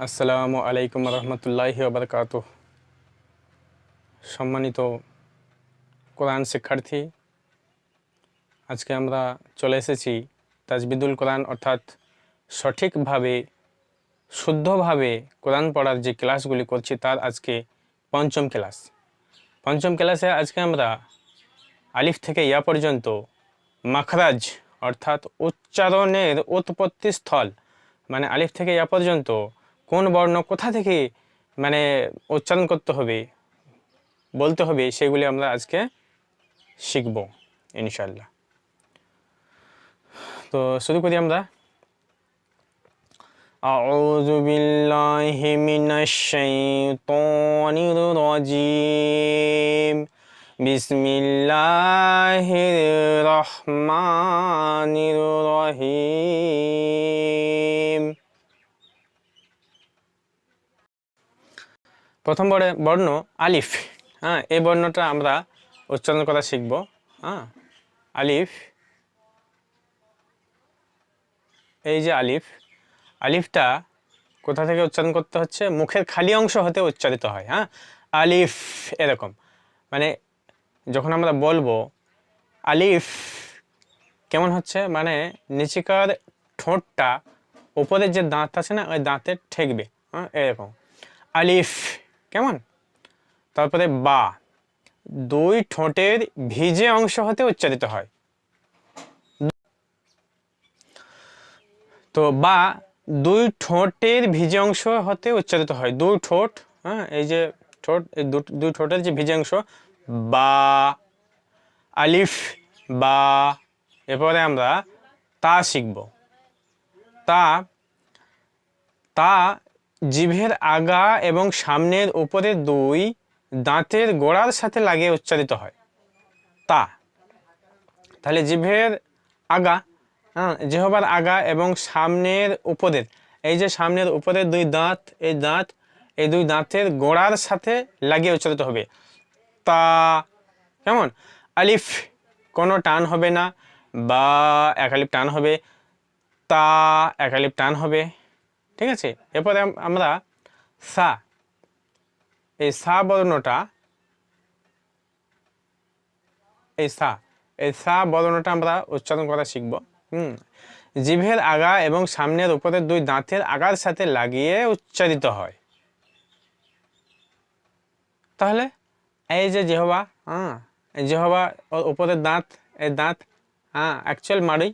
আসসালামু আলাইকুম রহমতুল্লাহি ওয়া বারাকাতুহু। সম্মানিত কোরআন শিক্ষার্থী, আজকে আমরা চলে এসেছি তাজবিদুল কোরআন অর্থাৎ সঠিকভাবে শুদ্ধভাবে কোরআন পড়ার যে ক্লাসগুলি করছি তার আজকে পঞ্চম ক্লাস। পঞ্চম ক্লাসে আজকে আমরা আলিফ থেকে ইয়া পর্যন্ত মাখরাজ অর্থাৎ উচ্চারণের উৎপত্তি স্থল, মানে আলিফ থেকে ইয়া পর্যন্ত কোন বর্ণ কোথা থেকে মানে উচ্চারণ করতে হবে, বলতে হবে, সেগুলি আমরা আজকে শিখব ইনশাআল্লাহ। তো শুরু করি আমরা। আউযু বিল্লাহি মিনাশ শাইতানির রাজিম। বিসমিল্লাহির রহমানির রহিম। প্রথম বর্ণ আলিফ। এই বর্ণটা আমরা উচ্চারণ করা শিখব। আলিফ, এই যে আলিফ, আলিফটা কোথা থেকে উচ্চারণ করতে হচ্ছে? মুখের খালি অংশ হতে উচ্চারিত হয়। আলিফ এরকম, মানে যখন আমরা বলবো আলিফ কেমন হচ্ছে, মানে নিচিকার ঠোঁটটা উপরের যে দাঁত আছে না, ওই দাঁতে ঠেকবে, এরকম আলিফ কেমন। তারপরে বা, দুই ঠোঁটের ভিজে অংশ হতে উচ্চারিত হয়। তো বা দুই ঠোঁটের ভিজে অংশ হতে উচ্চারিত হয়। দুই ঠোঁট, এই যে ঠোঁট, এই দুই ঠোঁটের যে ভিজে অংশ, বা, আলিফ বা। এরপরে আমরা তা শিখব। তা, তা জিভের আগা এবং সামনের উপরে দুই দাঁতের গোড়ার সাথে লাগিয়ে উচ্চারিত হয়। তা, তাহলে জিভের আগা, জিহ্বার আগা এবং সামনের উপরের, এই যে সামনের উপরের দুই দাঁত, এই দুই দাঁতের গোড়ার সাথে লাগিয়ে উচ্চারিত হবে। তা কেমন? আলিফ কোনো টান হবে না, বা এক আলিফ টান হবে, তা এক আলিফ টান হবে, ঠিক আছে। এরপরে আমরা সা, এই সা বর্ণটা, এই সা বর্ণটা আমরা উচ্চারণ করা শিখব। জিভের আগা এবং সামনের উপরের দুই দাঁতের আগার সাথে লাগিয়ে উচ্চারিত হয়। তাহলে এই যে জিহ্বা, জিহ্বা উপরের দাঁত, এই দাঁত, অ্যাকচুয়াল মাড়ি,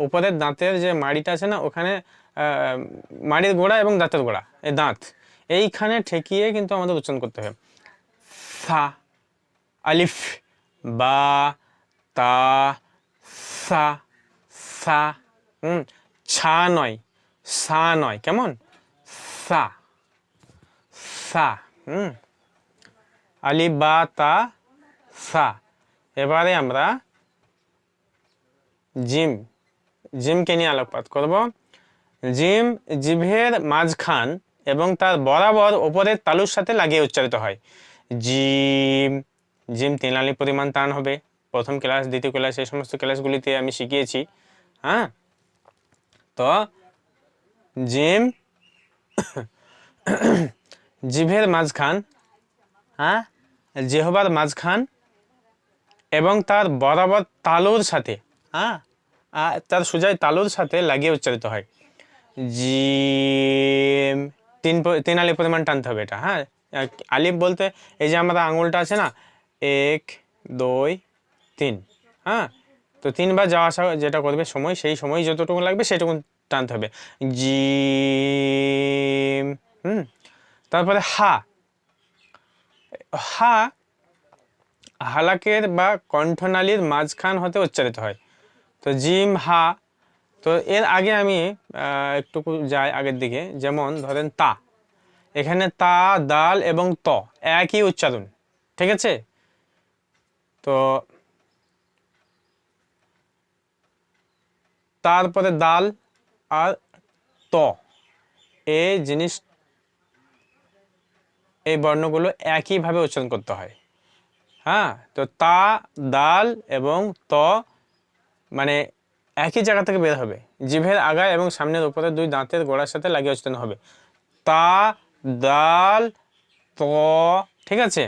উপরের দাঁতের যে মাড়িটা আছে না, ওখানে মাড়ির গোড়া এবং দাঁতের গোড়া, এই দাঁত এইখানে ঠেকিয়ে কিন্তু আমাদের উচ্চারণ করতে হবে। সা, আলিফ, বা, তা, সা, সা, ছা নয়, সা নয়, কেমন? সা, সা, আলিফ বা তা সা। এবারে আমরা জিম, জিমকে নিয়ে আলোকপাত করব। জিম জিভের মাঝখান এবং তার বরাবর ওপরের তালুর সাথে লাগিয়ে উচ্চারিত হয়। জিম, জিম 3 আলি পরিমাণ টান হবে। প্রথম ক্লাস, দ্বিতীয় ক্লাস, এই সমস্ত ক্লাসগুলিতে আমি শিখিয়েছি। তো জিম জিভের মাঝখান, জিহ্বার মাঝখান এবং তার বরাবর তালুর সাথে, তার সোজাই তালুর সাথে লাগিয়ে উচ্চারিত হয়। জিম 3 আলি পরিমাণ টানতে হবে এটা। আলিফ বলতে এই যে আমরা আঙুলটা আছে না, 1 2 3, তো 3 বার যাওয়া আসা যেটা করবে সময়, সেই সময় যতটুকু লাগবে সেটুকু টানতে হবে। জিম। তারপরে হা, হা হালাকের বা কণ্ঠনালীর মাঝখান হতে উচ্চারিত হয়। তো জিম হা। তো এর আগে আমি একটু যাই আগের দিকে, যেমন ধরেন তা, এখানে তা, দাল এবং ত একই উচ্চারণ, ঠিক আছে। তো তারপরে দাল আর ত, এই জিনিস, এই বর্ণগুলো একইভাবে উচ্চারণ করতে হয়। তো তা, দাল এবং ত মানে একই জায়গা থেকে বের হবে, জিভের আগা এবং সামনের উপরে দুই দাঁতের গোড়ার সাথে লাগিয়ে উচ্চারণ হবে। তা, দাল, ত, ঠিক আছে।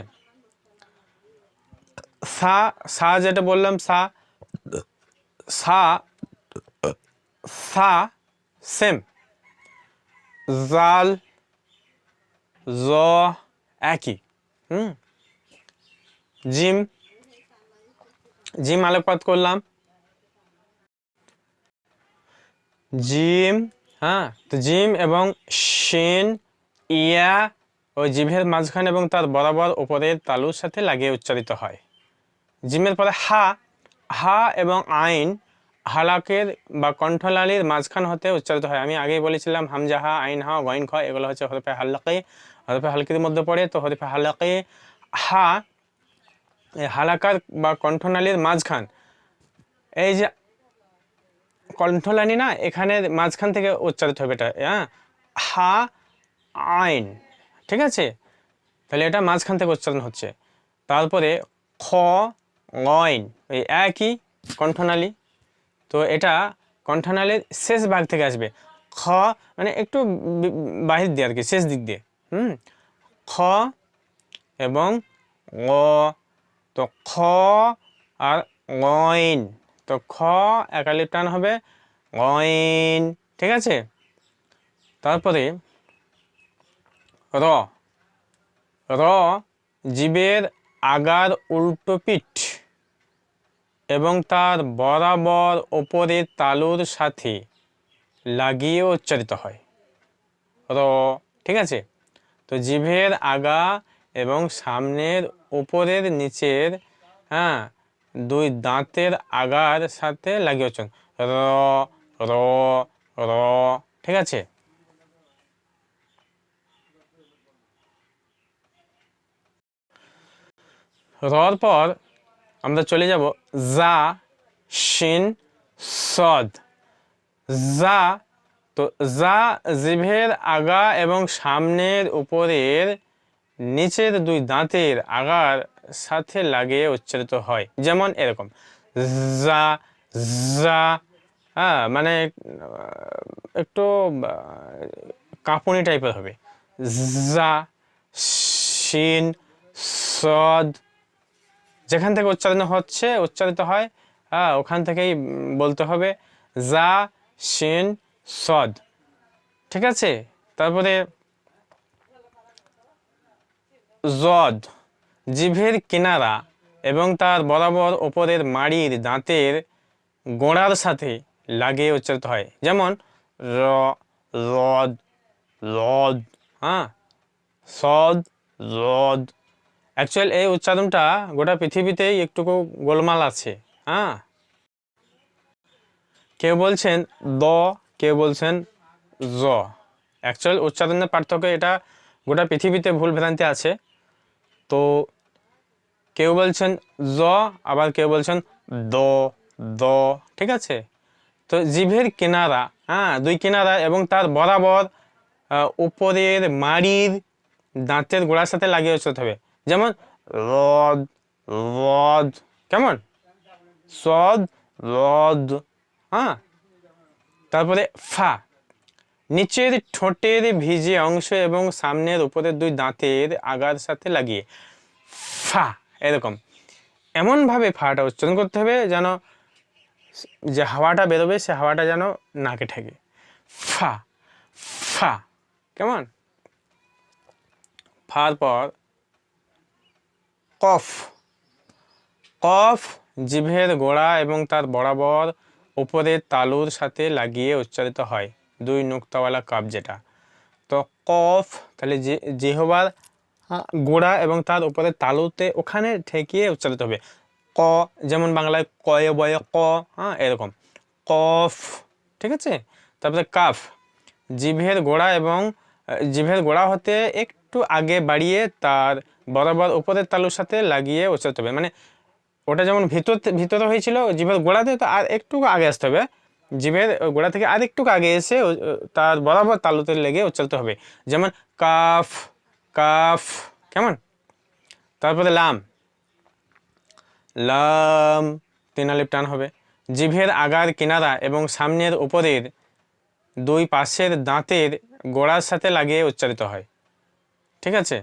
সা, সা যেটা বললাম সা, সা, সা সেম। জাল, জ একই। জিম, জিম আলোকপাত করলাম, জিম। হ্যাঁ, তো জিম এবং শিন, ইয়া ওই জিভের মাঝখানে এবং তার বরাবর উপরের তালুর সাথে লাগিয়ে উচ্চারিত হয়। জিমের পরে হা, হা এবং আইন হালাকের বা কণ্ঠলালির মাঝখান হতে উচ্চারিত হয়। আমি আগেই বলেছিলাম হামজা হা, আইন হা, গইন খ এগুলো হচ্ছে হরফে হালাকি, হরফে হালকির মধ্যে পড়ে। তো হরফে হালাকি হা হালাকার বা কণ্ঠনালীর মাঝখান, এই যে কণ্ঠলানি না, এখানে মাঝখান থেকে উচ্চারিত হবে এটা। হ্যাঁ, হা আইন, ঠিক আছে। তাহলে এটা মাঝখান থেকে উচ্চারণ হচ্ছে। তারপরে খ গইন, ওই একই কণ্ঠনালী। তো এটা কণ্ঠনালীর শেষ ভাগ থেকে আসবে। খ মানে একটু বাহির দিয়ে আর কি, শেষ দিক দিয়ে। খ এবং গ, তো খ আর গইন, তো খ একালিপ টান হবে গইন, ঠিক আছে। তারপরে র, র জীবের আগার উল্টো পিঠ এবং তার বরাবর ওপরের তালুর সাথে লাগিয়ে উচ্চারিত হয় র, ঠিক আছে। তো জিভের আগা এবং সামনের উপরের নিচের, হ্যাঁ, দুই দাঁতের আগার সাথে লাগিয়ে উচ্চারণ র, র, র, ঠিক আছে। রর পর আমরা চলে যাব জা, শিন, সদ। জা, তো জা জিভের আগা এবং সামনের উপরের নিচের দুই দাঁতের আগার সাথে লাগিয়ে উচ্চারিত হয়, যেমন এরকম জা, জা। হ্যাঁ, মানে একটু কাঁপুনি টাইপের হবে। জা, শিন, সদ, যেখান থেকে উচ্চারিত হয়, হ্যাঁ, ওখান থেকেই বলতে হবে জা, শিন, সদ, ঠিক আছে। তারপরে জদ জিভের কিনারা এবং তার বরাবর ওপরের মাড়ির দাঁতের গোড়ার সাথে লাগিয়ে উচ্চারিত হয়, যেমন র, রদ, রদ, হ্যাঁ, সদ, রদ। অ্যাকচুয়াল এই উচ্চারণটা গোটা পৃথিবীতেই একটুকু গোলমাল আছে। হ্যাঁ, কেউ বলছেন দ, কেউ বলছেন জ। অ্যাকচুয়াল উচ্চারণের পার্থক্য এটা গোটা পৃথিবীতে ভুল ভ্রান্তি আছে। তো কেউ বলছেন জ, আবার কেউ বলছেন দ, দ, ঠিক আছে। তো জিভের কিনারা, হ্যাঁ, দুই কিনারা এবং তার বরাবর উপরের মাড়ির দাঁতের গোড়ার সাথে লাগিয়ে উচ্চারিত হবে, যেমন রদ, রদ, কেমন সদ, রদ। হ্যাঁ, তারপরে ফা নিচের ঠোঁটের ভিজে অংশ এবং সামনের উপরের দুই দাঁতের আগার সাথে লাগিয়ে ফা, এরকম এমনভাবে ফাটা উচ্চারণ করতে হবে যেন যে হাওয়াটা বেরোবে সে হাওয়াটা যেন নাকে ঠেকে। ফা, ফা, কেমন। ফার পর কফ, কফ জিভের গোড়া এবং তার বরাবর উপরের তালুর সাথে লাগিয়ে উচ্চারিত হয়, দুই নুক্তাওয়ালা কাপ যেটা। তো কফ তাহলে জিহ্বার গোড়া এবং তার উপরে তালুতে ওখানে ঠেকিয়ে উচ্চারিত হবে। ক, যেমন বাংলায় কয়ে বয়ে ক, হ্যাঁ, এরকম কফ, ঠিক আছে। তারপরে কাফ জিভের গোড়া এবং জিভের গোড়া হতে একটু আগে বাড়িয়ে তার বরাবর উপরের তালুর সাথে লাগিয়ে উচ্চারিত হবে, মানে ওটা যেমন ভিতরে হয়েছিল জিভের গোড়াতে, তো আর একটু আগে আসতে হবে, জিভের গোড়া থেকে আর একটু আগে এসে তার বরাবর তালুতে লেগে উচ্চারিত হবে, যেমন কাফ, কাফ, কেমন। তারপরে লাম, লাম তিন আলিফ টান হবে, জিভের আগার কিনারা এবং সামনের উপরের দুই পাশের দাঁতের গোড়ার সাথে লাগিয়ে উচ্চারিত হয়। ঠিক আছে,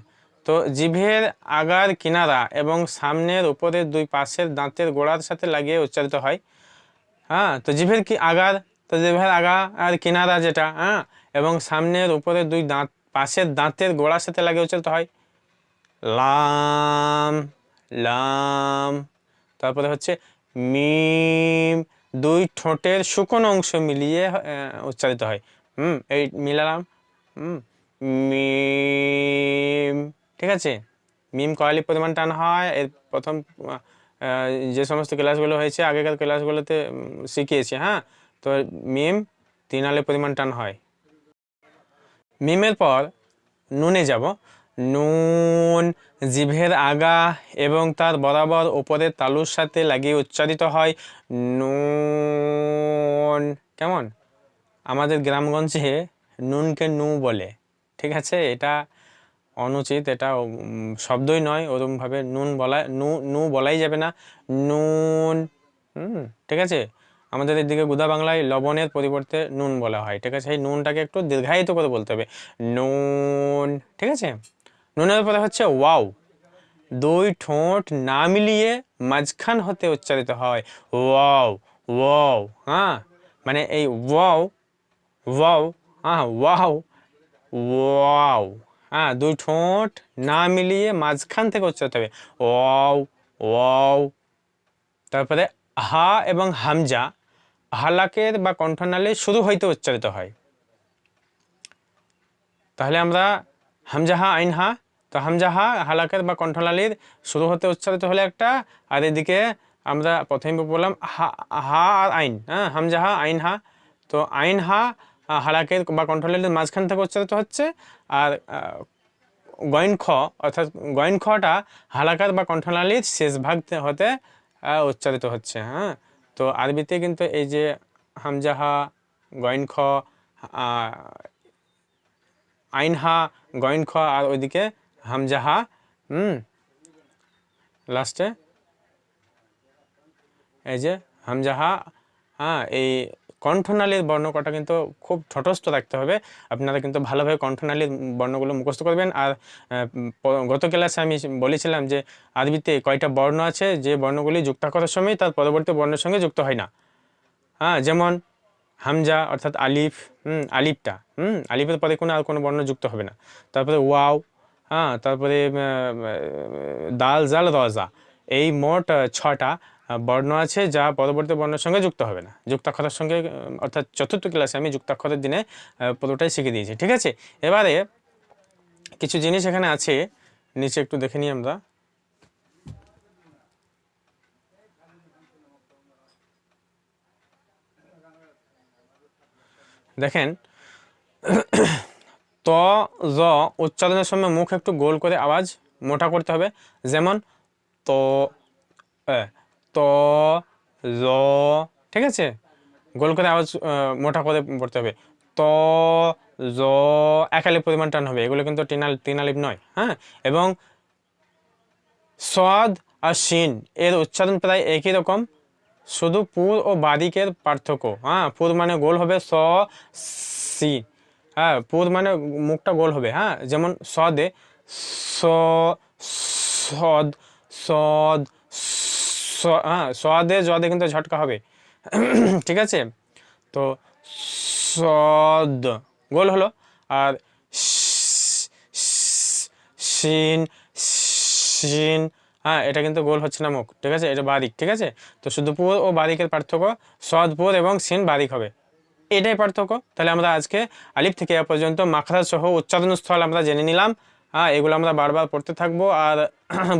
তো জিভের আগার কিনারা এবং সামনের উপরের দুই পাশের দাঁতের গোড়ার সাথে লাগিয়ে উচ্চারিত হয়। হ্যাঁ, তো জিভের কি আগার, তো জিভের আগা আর কিনারা যেটা, হ্যাঁ, এবং সামনের উপরের দুই দাঁত পাশের দাঁতের গোড়ার সাথে লাগিয়ে উচ্চারিত হয় লাম, লাম। তারপরে হচ্ছে মিম, দুই ঠোঁটের শুকনো অংশ মিলিয়ে উচ্চারিত হয়। এই মিলালাম, মিম। ঠিক আছে, মিম কয়ালি পরিমাণ টান হয়। এর প্রথম যে সমস্ত ক্লাসগুলো হয়েছে আগেকার ক্লাসগুলোতে শিখিয়েছি। হ্যাঁ, তো মিম 3 আলি পরিমাণ টান হয়। মিমের পর নুনে যাব। নুন জিভের আগা এবং তার বরাবর উপরের তালুর সাথে লাগিয়ে উচ্চারিত হয় নুন। কেমন, আমাদের গ্রামগঞ্জে নুনকে নু বলে। ঠিক আছে, এটা অনুচিত, এটা শব্দই নয়, ওরকমভাবে নুন বলা, নু বলাই যাবে না, নুন। ঠিক আছে, আমাদের এদিকে গুদা বাংলায় লবণের পরিবর্তে নুন বলা হয়। ঠিক আছে, এই নুনটাকে একটু দীর্ঘায়িত করে বলতে হবে, নুন। ঠিক আছে, নুনের পরে হচ্ছে ওয়াও, দুই ঠোঁট না মিলিয়ে মাঝখান হতে উচ্চারিত হয় ওয়াও, ওয়াও। হ্যাঁ, মানে এই ওয়াও, ওয়াও, হ্যাঁ, ওয়াও, ওয়াও। হ্যাঁ, দুই ঠোঁট না মিলিয়ে মাঝখান থেকে উচ্চারিত হবে ওয়াও, ওয়াও। তারপরে হা এবং হামজা হালাকের বা কণ্ঠনালীর শুরু হইতে উচ্চারিত হয়। তাহলে আমরা হামজা হা আইন হা, তো হামজা হা হালাকের বা কণ্ঠনালীর শুরু হতে উচ্চারিত হলে একটা, আর এদিকে আমরা প্রথমে বললাম হা আর আইন, হ্যাঁ, হামজা হা আইন হা, তো আইন হা হালাকের বা কণ্ঠনালীর মাঝখান থেকে উচ্চারিত হচ্ছে, আর গয়েন খ, অর্থাৎ গয়েন খটা হালাকার বা কণ্ঠনালীর শেষ ভাগ হতে উচ্চারিত হচ্ছে। হ্যাঁ, তো আরবিতে কিন্তু এই যে হামজা হা, গয়েন খ, আইন হা, গয়েন খ, আর ওইদিকে হামজা হা, লাস্টে এই যে হামজা হা। হ্যাঁ, এই কণ্ঠনালীর বর্ণ কটা কিন্তু খুব ঠটস্থ রাখতে হবে। আপনারা কিন্তু ভালোভাবে কণ্ঠনালীর বর্ণগুলো মুখস্থ করবেন। আর গত ক্লাসে আমি বলেছিলাম যে আরবিতে কয়টা বর্ণ আছে যে বর্ণগুলি যুক্তাক্ষরের সময় তার পরবর্তী বর্ণের সঙ্গে যুক্ত হয় না। হ্যাঁ, যেমন হামজা অর্থাৎ আলিফ, আলিফটা, আলিফের পরে আর কোনো বর্ণ যুক্ত হবে না। তারপরে ওয়াও, হ্যাঁ, তারপরে দাল জাল রজা, এই মোট 6টা বর্ণ আছে যা পরবর্তী বর্ণের সঙ্গে যুক্ত হবে না, যুক্তাক্ষরের সঙ্গে। অর্থাৎ চতুর্থ ক্লাসে আমি যুক্তাক্ষরের দিনে পুরোটাই শিখে দিয়েছি। ঠিক আছে, এবারে কিছু জিনিস এখানে আছে, নিচে একটু দেখে নিই আমরা। দেখেন, ত জ উচ্চারণের সময় মুখ একটু গোল করে আওয়াজ মোটা করতে হবে। যেমন তো, ত, জ। ঠিক আছে, গোল করে আওয়াজ মোটা করে পড়তে হবে। ত, জ, একালিপ পরিমাণ টান হবে, এগুলো কিন্তু তিন আলিপ নয়। হ্যাঁ, এবং সদ আর শিন এর উচ্চারণ প্রায় একই রকম, শুধু পুর ও বাদিকের পার্থক্য। হ্যাঁ, পুর মানে গোল হবে, স, সি। হ্যাঁ, পুর মানে মুখটা গোল হবে। হ্যাঁ, যেমন সদে স, সদ, সদ, হ্যাঁ, সদে জদে কিন্তু ঝটকা হবে। ঠিক আছে, তো সদ গোল হলো, আর শিন, শিন, হ্যাঁ, এটা কিন্তু গোল হচ্ছে না মুখ। ঠিক আছে, এটা বারিক। ঠিক আছে, তো শুধু পুর ও বারিকের পার্থক্য, সদ পুর এবং সিন বারিক হবে, এটাই পার্থক্য। তাহলে আমরা আজকে আলিফ থেকে এ পর্যন্ত মাখরাজ সহ উচ্চারণ স্থল আমরা জেনে নিলাম। হ্যাঁ, এগুলো আমরা বারবার পড়তে থাকবো আর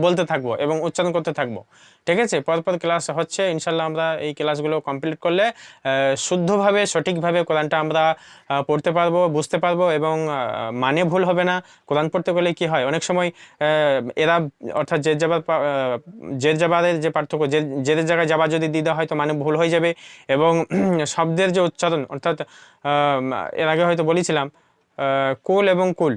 বলতে থাকবো এবং উচ্চারণ করতে থাকবো। ঠিক আছে, পরপর ক্লাস হচ্ছে, ইনশাল্লাহ আমরা এই ক্লাসগুলো কমপ্লিট করলে শুদ্ধভাবে সঠিকভাবে কোরআনটা আমরা পড়তে পারবো, বুঝতে পারবো, এবং মানে ভুল হবে না। কোরআন পড়তে গেলে কি হয়, অনেক সময় এরা অর্থাৎ জের জাবারের যে পার্থক্য, জেরের জায়গায় জাবার যদি দিয়ে দেওয়া হয় তো মানে ভুল হয়ে যাবে। এবং শব্দের যে উচ্চারণ, অর্থাৎ এর আগে হয়তো বলেছিলাম কুল এবং কুল,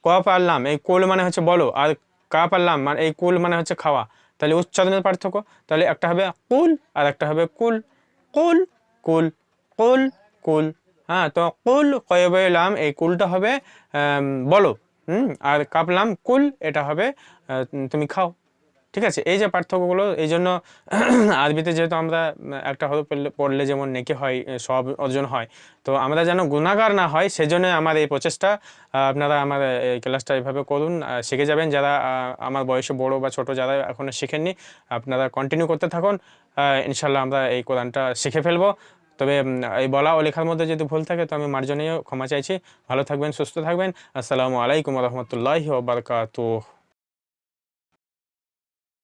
ক পারলাম, এই কুল মানে হচ্ছে বলো, আর কা পারলাম মানে এই কুল মানে হচ্ছে খাওয়া। তাহলে উচ্চারণের পার্থক্য, তাহলে একটা হবে কুল আর একটা হবে কুল, কুল, কুল, কুল, কুল, হ্যাঁ, তো কুল কয়বে লাম, এই কুলটা হবে বলো। আর কাপলাম কুল, এটা হবে তুমি খাও। ঠিক আছে, এই যে পার্থক্যগুলো, এই জন্য আরবিতে যেহেতু আমরা একটা হরফ পড়লে যেমন নেকি হয়, সব অর্জন হয়, তো আমরা যেন গুনাহগার না হয় সেজন্য আমার এই প্রচেষ্টা। আপনারা আমার এই ক্লাসটা এইভাবে করুন, শিখে যাবেন। যারা আমার বয়সে বড় বা ছোট, যারা এখনো শিখেননি, আপনারা কন্টিনিউ করতে থাকুন। ইনশাল্লাহ আমরা এই কোরআনটা শিখে ফেলবো। তবে এই বলা ও লেখার মধ্যে যদি ভুল থাকে তো আমি মার্জনীয় ক্ষমা চাইছি। ভালো থাকবেন, সুস্থ থাকবেন। আসসালামু আলাইকুম রহমতুল্লাহি ওয়া বারাকাতুহু।